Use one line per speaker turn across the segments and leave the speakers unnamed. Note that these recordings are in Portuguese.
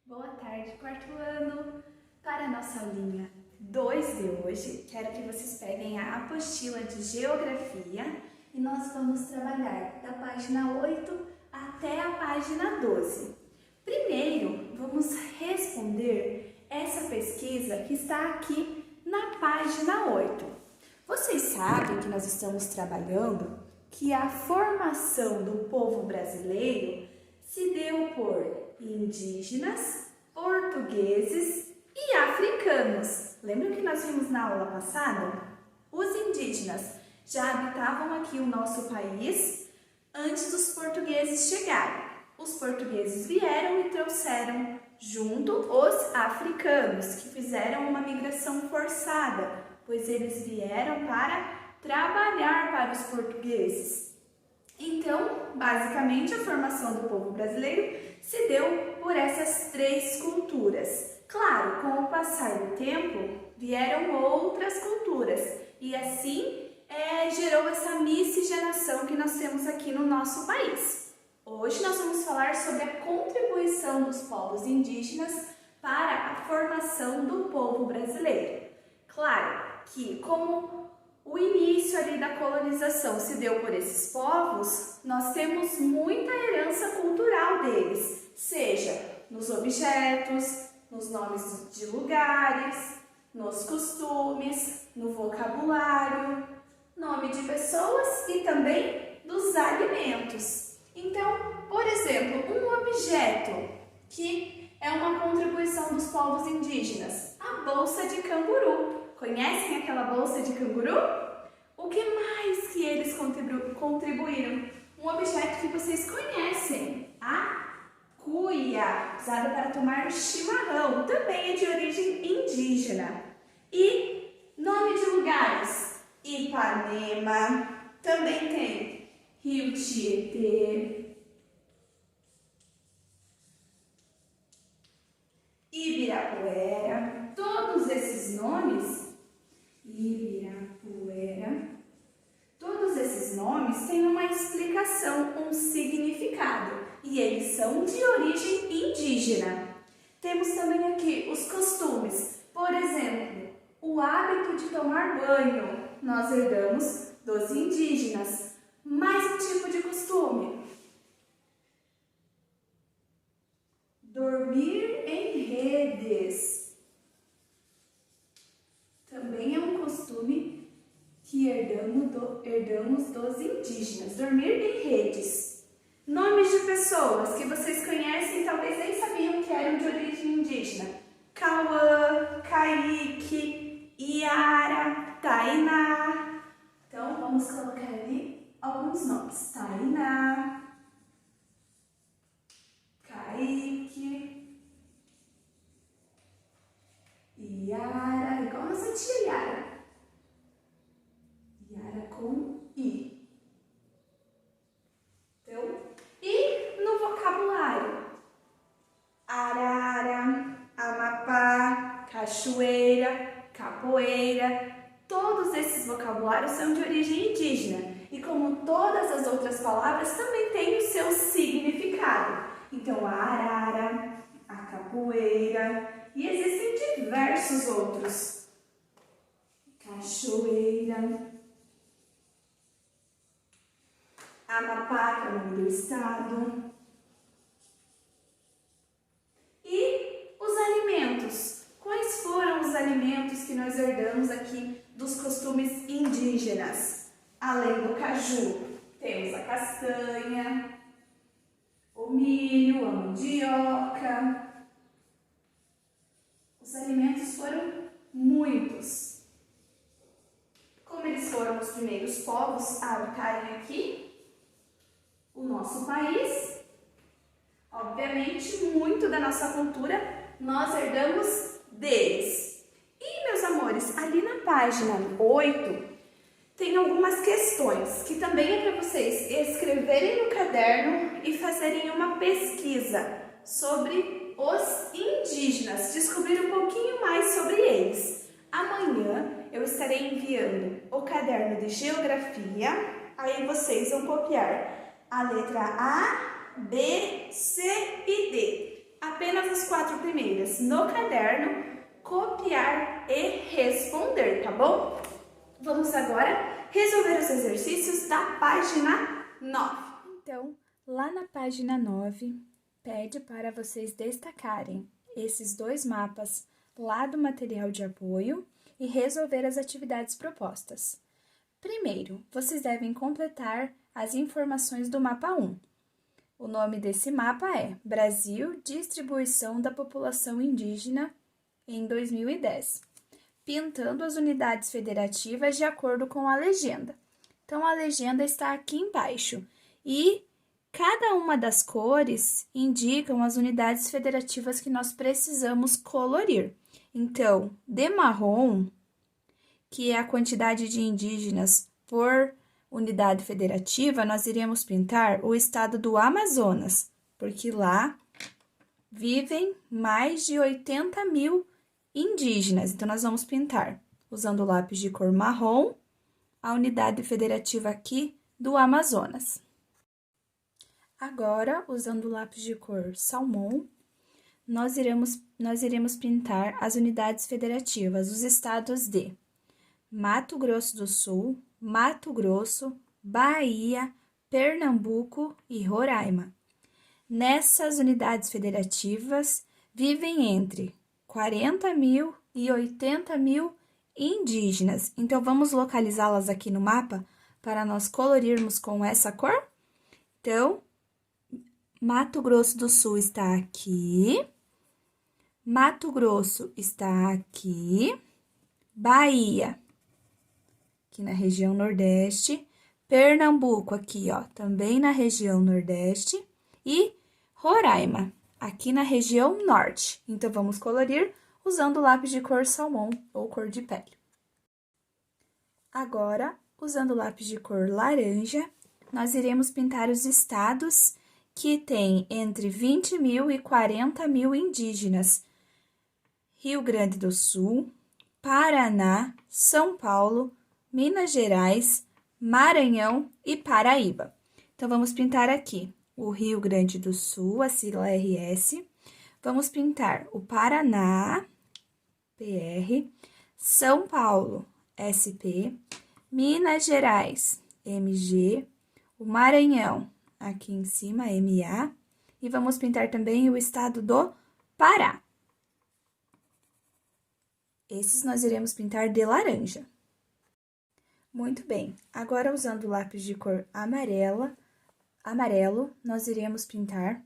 Boa tarde, quarto ano! Para a nossa aulinha 2 de hoje, quero que vocês peguem a apostila de Geografia e nós vamos trabalhar da página 8 até a página 12. Primeiro, vamos responder essa pesquisa que está aqui na página 8. Vocês sabem que nós estamos trabalhando que a formação do povo brasileiro se deu por indígenas, portugueses e africanos. Lembram que nós vimos na aula passada? Os indígenas já habitavam aqui o nosso país antes dos portugueses chegarem. Os portugueses vieram e trouxeram junto os africanos, que fizeram uma migração forçada, pois eles vieram para trabalhar para os portugueses. Então, basicamente, a formação do povo brasileiro se deu por essas três culturas. Claro, com o passar do tempo, vieram outras culturas e assim gerou essa miscigenação que nós temos aqui no nosso país. Hoje nós vamos falar sobre a contribuição dos povos indígenas para a formação do povo brasileiro. Claro que, como o início ali da colonização se deu por esses povos, nós temos muita herança cultural deles, seja nos objetos, nos nomes de lugares, nos costumes, no vocabulário, nome de pessoas e também dos alimentos. Então, por exemplo, um objeto que é uma contribuição dos povos indígenas, a bolsa de canguru. Conhecem aquela bolsa de canguru? O que mais que eles contribuíram? Um objeto que vocês conhecem, a cuia, usada para tomar chimarrão, também é de origem indígena. E nome de lugares, Ipanema, também tem Rio Tietê, Ibirapuera, todos esses nomes, todos esses nomes têm uma explicação, um significado, e eles são de origem indígena. Temos também aqui os costumes, por exemplo, o hábito de tomar banho, nós herdamos dos indígenas. Mais um tipo de costume, dormir em redes. Também é um costume que herdamos dos indígenas, dormir em redes. Nomes de pessoas que vocês conhecem e talvez nem sabiam que eram de origem indígena. Cauã, Kaique, Iara, Tainá. Então, vamos colocar ali alguns nomes. Tainá, Kaique, Iara, igual nossa tia Iara. Iara com I. Então, e no vocabulário? Arara, Amapá, cachoeira, capoeira. Todos esses vocabulários são de origem indígena. E como todas as outras palavras, também têm o seu significado. Então, a arara, a capoeira, e existem diversos outros. Cachoeira, Amapá, que é o nome do estado. E os alimentos? Quais foram os alimentos que nós herdamos aqui dos costumes indígenas? Além do caju, temos a castanha, o milho, a mandioca. Os alimentos foram muitos. Como eles foram os primeiros povos a habitarem aqui, o nosso país, obviamente, muito da nossa cultura nós herdamos deles. E, meus amores, ali na página 8, tem algumas questões que também é para vocês escreverem no caderno e fazerem uma pesquisa sobre os indígenas, descobrir um pouquinho mais sobre eles. Amanhã eu estarei enviando o caderno de Geografia, aí vocês vão copiar a letra A, B, C e D. Apenas apenas as 4 primeiras no caderno, copiar e responder, tá bom? Vamos agora resolver os exercícios da página 9. Então, lá na página 9, pede para vocês destacarem esses 2 mapas lá do material de apoio e resolver as atividades propostas. Primeiro, vocês devem completar as informações do mapa 1. O nome desse mapa é Brasil, Distribuição da População Indígena em 2010, pintando as unidades federativas de acordo com a legenda. Então, a legenda está aqui embaixo e cada uma das cores indicam as unidades federativas que nós precisamos colorir. Então, de marrom, que é a quantidade de indígenas por unidade federativa, nós iremos pintar o estado do Amazonas, porque lá vivem mais de 80 mil indígenas. Então, nós vamos pintar, usando o lápis de cor marrom, a unidade federativa aqui do Amazonas. Agora, usando o lápis de cor salmão, nós iremos pintar as unidades federativas, os estados de Mato Grosso do Sul, Mato Grosso, Bahia, Pernambuco e Roraima. Nessas unidades federativas, vivem entre 40 mil e 80 mil indígenas. Então, vamos localizá-las aqui no mapa para nós colorirmos com essa cor? Então, Mato Grosso do Sul está aqui, Mato Grosso está aqui, Bahia, aqui na região Nordeste, Pernambuco aqui, ó, também na região Nordeste, e Roraima, aqui na região Norte. Então, vamos colorir usando o lápis de cor salmão ou cor de pele. Agora, usando o lápis de cor laranja, nós iremos pintar os estados que têm entre 20 mil e 40 mil indígenas. Rio Grande do Sul, Paraná, São Paulo, Minas Gerais, Maranhão e Paraíba. Então, vamos pintar aqui o Rio Grande do Sul, a sigla RS. Vamos pintar o Paraná, PR, São Paulo, SP, Minas Gerais, MG, o Maranhão, aqui em cima, MA, e vamos pintar também o estado do Pará. Esses nós iremos pintar de laranja. Muito bem, agora usando o lápis de cor amarelo, nós iremos pintar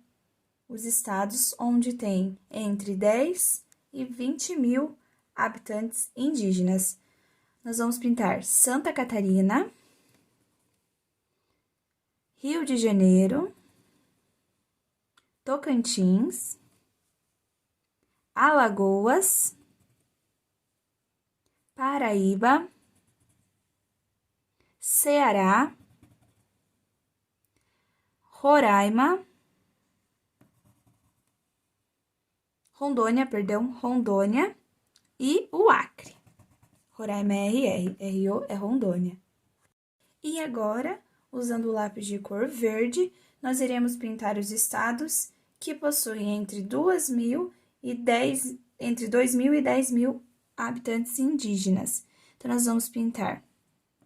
os estados onde tem entre 10 e 20 mil habitantes indígenas. Nós vamos pintar Santa Catarina, Rio de Janeiro, Tocantins, Alagoas, Paraíba, Ceará, Roraima, Rondônia e o Acre. Roraima é RR, RO é Rondônia. E agora, usando o lápis de cor verde, nós iremos pintar os estados que possuem entre 2.000 e 10.000 habitantes indígenas. Então, nós vamos pintar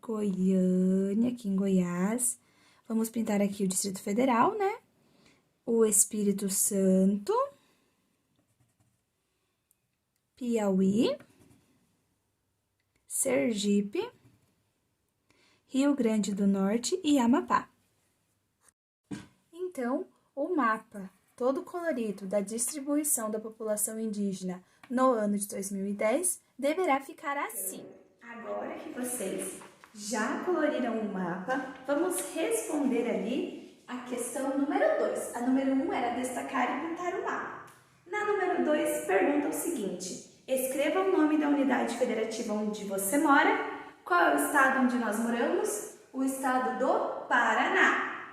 Goiânia, aqui em Goiás. Vamos pintar aqui o Distrito Federal, né? O Espírito Santo, Piauí, Sergipe, Rio Grande do Norte e Amapá. Então, o mapa todo colorido da distribuição da população indígena no ano de 2010 deverá ficar assim. Agora que vocês já coloriram o mapa, vamos responder ali a questão número 2. A número 1 era destacar e pintar o mapa. Na número 2, pergunta o seguinte: escreva o nome da unidade federativa onde você mora. Qual é o estado onde nós moramos? O estado do Paraná.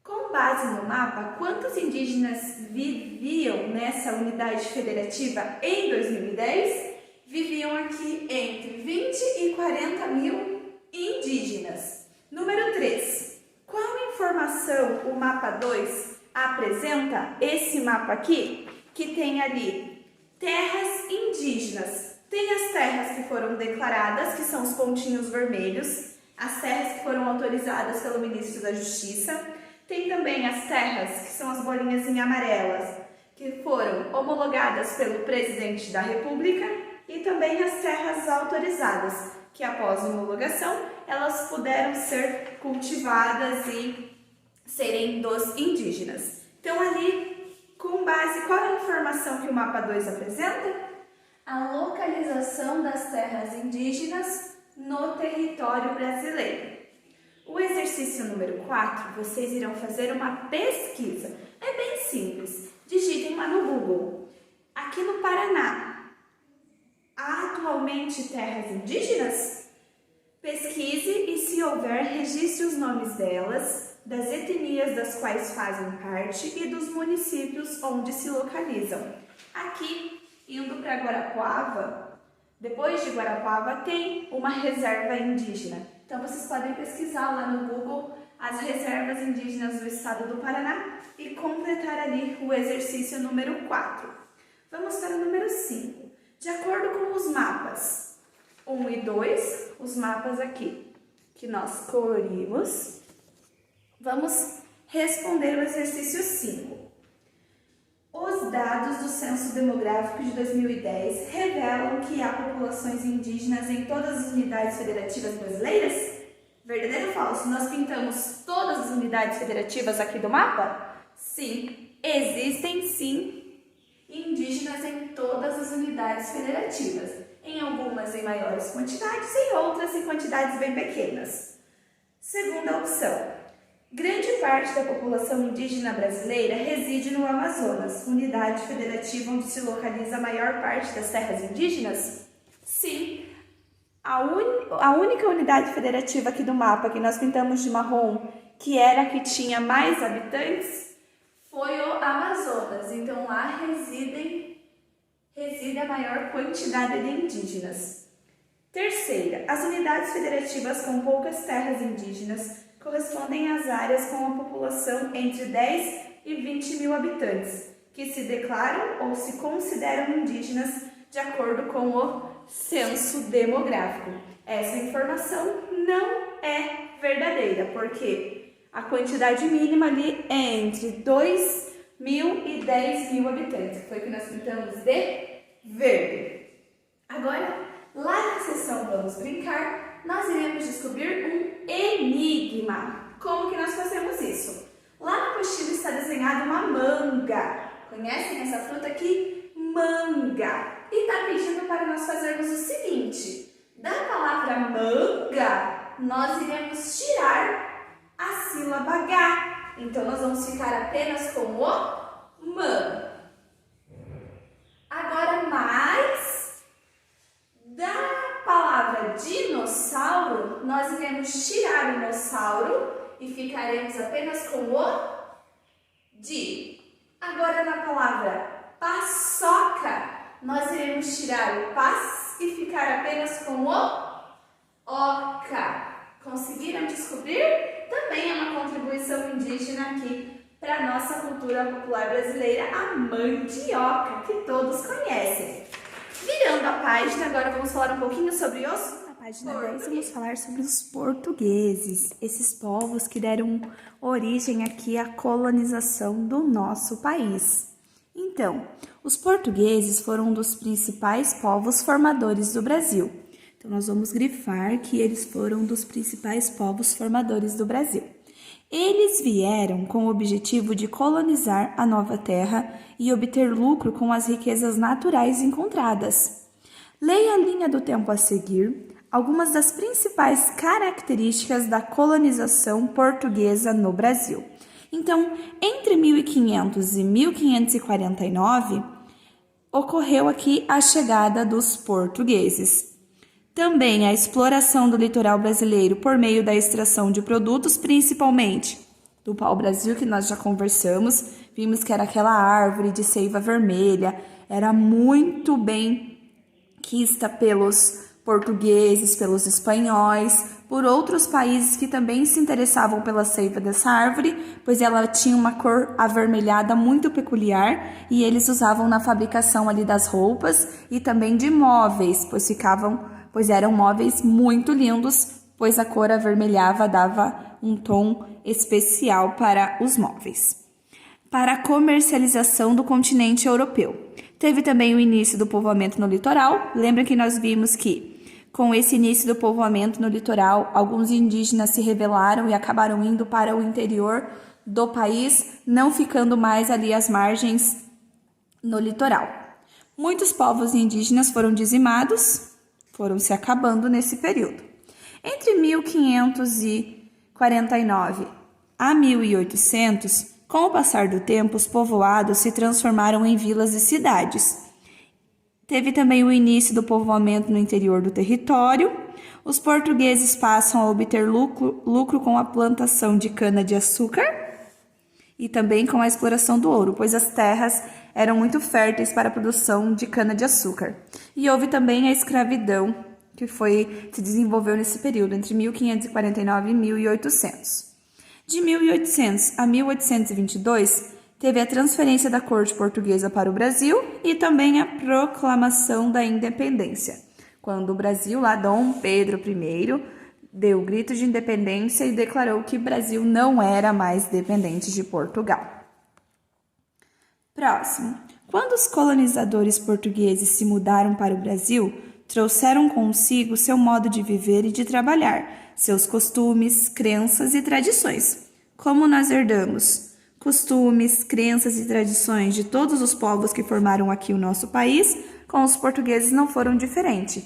Com base no mapa, quantos indígenas viviam nessa unidade federativa em 2010? Viviam aqui entre 20 e 40 mil indígenas. Número 3. Qual informação o mapa 2 apresenta? Esse mapa aqui que tem ali terras indígenas. Tem as terras que foram declaradas, que são os pontinhos vermelhos, as terras que foram autorizadas pelo ministro da Justiça. Tem também as terras, que são as bolinhas em amarelas, que foram homologadas pelo presidente da República, e também as terras autorizadas, que após homologação, elas puderam ser cultivadas e serem dos indígenas. Então ali, com base, qual é a informação que o mapa 2 apresenta? A localização das terras indígenas no território brasileiro. O exercício número 4, vocês irão fazer uma pesquisa. É bem simples. Digitem lá no Google. Aqui no Paraná, há atualmente terras indígenas? Pesquise e, se houver, registre os nomes delas, das etnias das quais fazem parte e dos municípios onde se localizam. Aqui, indo para Guarapuava, depois de Guarapuava tem uma reserva indígena. Então vocês podem pesquisar lá no Google as reservas indígenas do estado do Paraná e completar ali o exercício número 4. Vamos para o número 5. De acordo com os mapas 1 e 2, os mapas aqui que nós colorimos, vamos responder o exercício 5. Os dados do Censo Demográfico de 2010 revelam que há populações indígenas em todas as unidades federativas brasileiras? Verdadeiro ou falso? Nós pintamos todas as unidades federativas aqui do mapa? Sim, existem sim indígenas em todas as unidades federativas. Em algumas em maiores quantidades, em outras em quantidades bem pequenas. Segunda opção. Grande parte da população indígena brasileira reside no Amazonas, unidade federativa onde se localiza a maior parte das terras indígenas? Sim, a única unidade federativa aqui do mapa que nós pintamos de marrom, que era a que tinha mais habitantes, foi o Amazonas. Então lá reside a maior quantidade de indígenas. Terceira, as unidades federativas com poucas terras indígenas correspondem às áreas com a população entre 10 e 20 mil habitantes, que se declaram ou se consideram indígenas de acordo com o censo demográfico. Essa informação não é verdadeira, porque a quantidade mínima ali é entre 2 mil e 10 mil habitantes, que foi o que nós pintamos de verde. Agora, lá na seção Vamos Brincar, nós iremos descobrir um enigma. Como que nós fazemos isso? Lá na apostila está desenhada uma manga. Conhecem essa fruta aqui? Manga. E está pedindo para nós fazermos o seguinte. Da palavra manga, nós iremos tirar a sílaba H. Então, nós vamos ficar apenas com o man. Agora, mais da palavra dinossauro, nós iremos tirar o dinossauro e ficaremos apenas com o di. Agora, na palavra paçoca, nós iremos tirar o pas e ficar apenas com o oca. Conseguiram descobrir? Também é uma contribuição indígena aqui para a nossa cultura popular brasileira, a mandioca, que todos conhecem. Virando a página, agora vamos falar um pouquinho sobre os... Na página 10 vamos falar sobre os portugueses, esses povos que deram origem aqui à colonização do nosso país. Então, os portugueses foram um dos principais povos formadores do Brasil. Então, nós vamos grifar que eles foram um dos principais povos formadores do Brasil. Eles vieram com o objetivo de colonizar a nova terra e obter lucro com as riquezas naturais encontradas. Leia a linha do tempo a seguir, algumas das principais características da colonização portuguesa no Brasil. Então, entre 1500 e 1549, ocorreu aqui a chegada dos portugueses. Também a exploração do litoral brasileiro por meio da extração de produtos, principalmente do pau-brasil, que nós já conversamos, vimos que era aquela árvore de seiva vermelha, era muito bem quista pelos portugueses, pelos espanhóis, por outros países que também se interessavam pela seiva dessa árvore, pois ela tinha uma cor avermelhada muito peculiar e eles usavam na fabricação ali das roupas e também de móveis, pois eram móveis muito lindos, pois a cor avermelhava dava um tom especial para os móveis. Para a comercialização do continente europeu. Teve também o início do povoamento no litoral. Lembra que nós vimos que com esse início do povoamento no litoral, alguns indígenas se rebelaram e acabaram indo para o interior do país, não ficando mais ali às margens no litoral. Muitos povos indígenas foram dizimados, foram se acabando nesse período. Entre 1549 a 1800, com o passar do tempo, os povoados se transformaram em vilas e cidades. Teve também o início do povoamento no interior do território. Os portugueses passam a obter lucro com a plantação de cana-de-açúcar e também com a exploração do ouro, pois as terras eram muito férteis para a produção de cana-de-açúcar. E houve também a escravidão, que se desenvolveu nesse período, entre 1549 e 1800. De 1800 a 1822, teve a transferência da corte portuguesa para o Brasil e também a proclamação da independência, quando o Brasil, lá Dom Pedro I, deu o grito de independência e declarou que o Brasil não era mais dependente de Portugal. Próximo. Quando os colonizadores portugueses se mudaram para o Brasil, trouxeram consigo seu modo de viver e de trabalhar, seus costumes, crenças e tradições. Como nós herdamos costumes, crenças e tradições de todos os povos que formaram aqui o nosso país, com os portugueses não foram diferentes.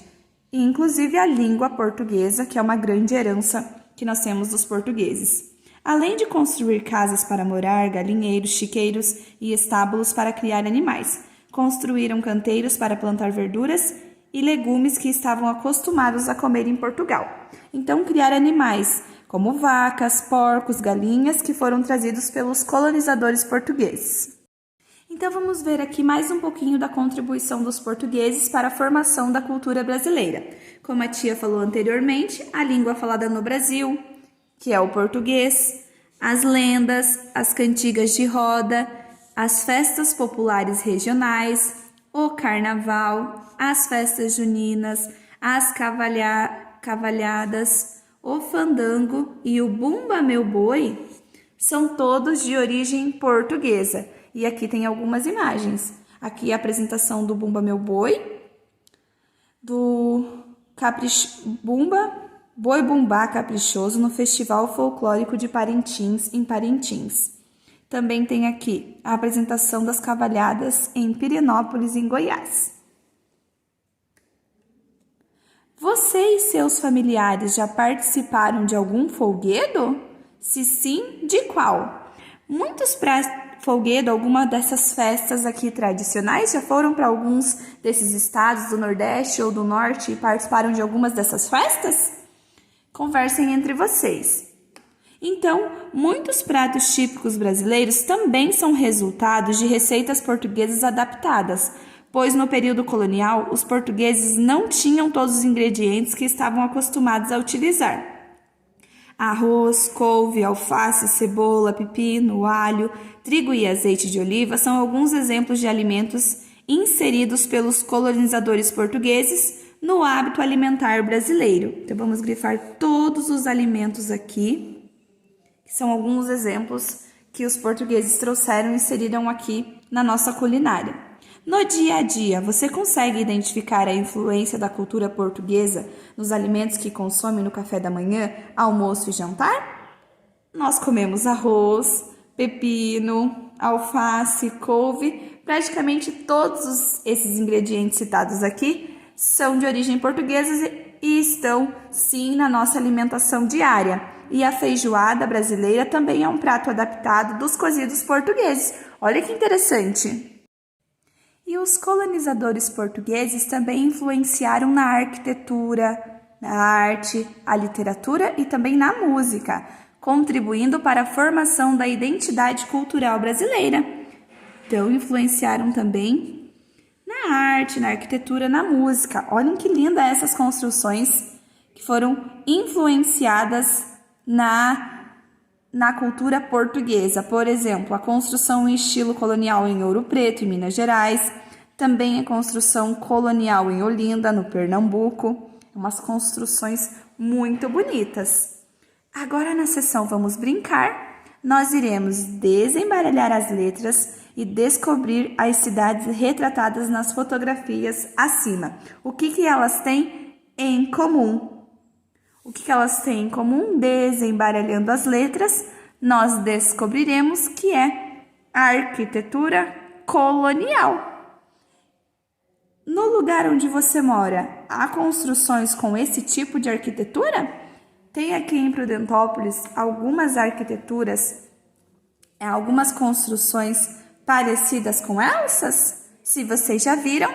E, inclusive a língua portuguesa, que é uma grande herança que nós temos dos portugueses. Além de construir casas para morar, galinheiros, chiqueiros e estábulos para criar animais, construíram canteiros para plantar verduras e legumes que estavam acostumados a comer em Portugal. Então, criar animais como vacas, porcos, galinhas, que foram trazidos pelos colonizadores portugueses. Então vamos ver aqui mais um pouquinho da contribuição dos portugueses para a formação da cultura brasileira. Como a tia falou anteriormente, a língua falada no Brasil, que é o português, as lendas, as cantigas de roda, as festas populares regionais, o carnaval, as festas juninas, as cavalhadas, o fandango e o Bumba Meu Boi são todos de origem portuguesa. E aqui tem algumas imagens. Aqui a apresentação do Bumba Meu Boi, do Boi Bumbá Caprichoso no Festival Folclórico de Parintins, em Parintins. Também tem aqui a apresentação das cavalhadas em Pirenópolis, em Goiás. Você e seus familiares já participaram de algum folguedo? Se sim, de qual? Muitos para folguedo, alguma dessas festas aqui tradicionais, já foram para alguns desses estados do Nordeste ou do Norte e participaram de algumas dessas festas? Conversem entre vocês. Então, muitos pratos típicos brasileiros também são resultados de receitas portuguesas adaptadas, pois no período colonial os portugueses não tinham todos os ingredientes que estavam acostumados a utilizar. Arroz, couve, alface, cebola, pepino, alho, trigo e azeite de oliva são alguns exemplos de alimentos inseridos pelos colonizadores portugueses no hábito alimentar brasileiro. Então vamos grifar todos os alimentos aqui, que são alguns exemplos que os portugueses trouxeram e inseriram aqui na nossa culinária. No dia a dia, você consegue identificar a influência da cultura portuguesa nos alimentos que consome no café da manhã, almoço e jantar? Nós comemos arroz, pepino, alface, couve. Praticamente todos esses ingredientes citados aqui são de origem portuguesa e estão, sim, na nossa alimentação diária. E a feijoada brasileira também é um prato adaptado dos cozidos portugueses. Olha que interessante! E os colonizadores portugueses também influenciaram na arquitetura, na arte, a literatura e também na música, contribuindo para a formação da identidade cultural brasileira. Então, influenciaram também na arte, na arquitetura, na música. Olhem que linda essas construções que foram influenciadas na cultura portuguesa. Por exemplo, a construção em estilo colonial em Ouro Preto, em Minas Gerais, também a construção colonial em Olinda, no Pernambuco, umas construções muito bonitas. Agora na sessão Vamos Brincar, nós iremos desembaralhar as letras e descobrir as cidades retratadas nas fotografias acima. O que elas têm em comum? O que elas têm em comum? Desembaralhando as letras, nós descobriremos que é a arquitetura colonial. No lugar onde você mora, há construções com esse tipo de arquitetura? Tem aqui em Prudentópolis algumas arquiteturas, algumas construções parecidas com essas? Se vocês já viram,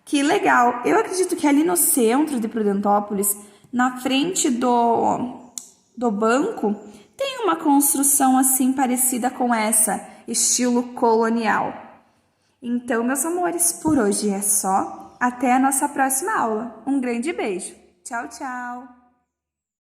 que legal! Eu acredito que ali no centro de Prudentópolis, na frente do banco, tem uma construção assim parecida com essa, estilo colonial. Então, meus amores, por hoje é só. Até a nossa próxima aula. Um grande beijo. Tchau, tchau!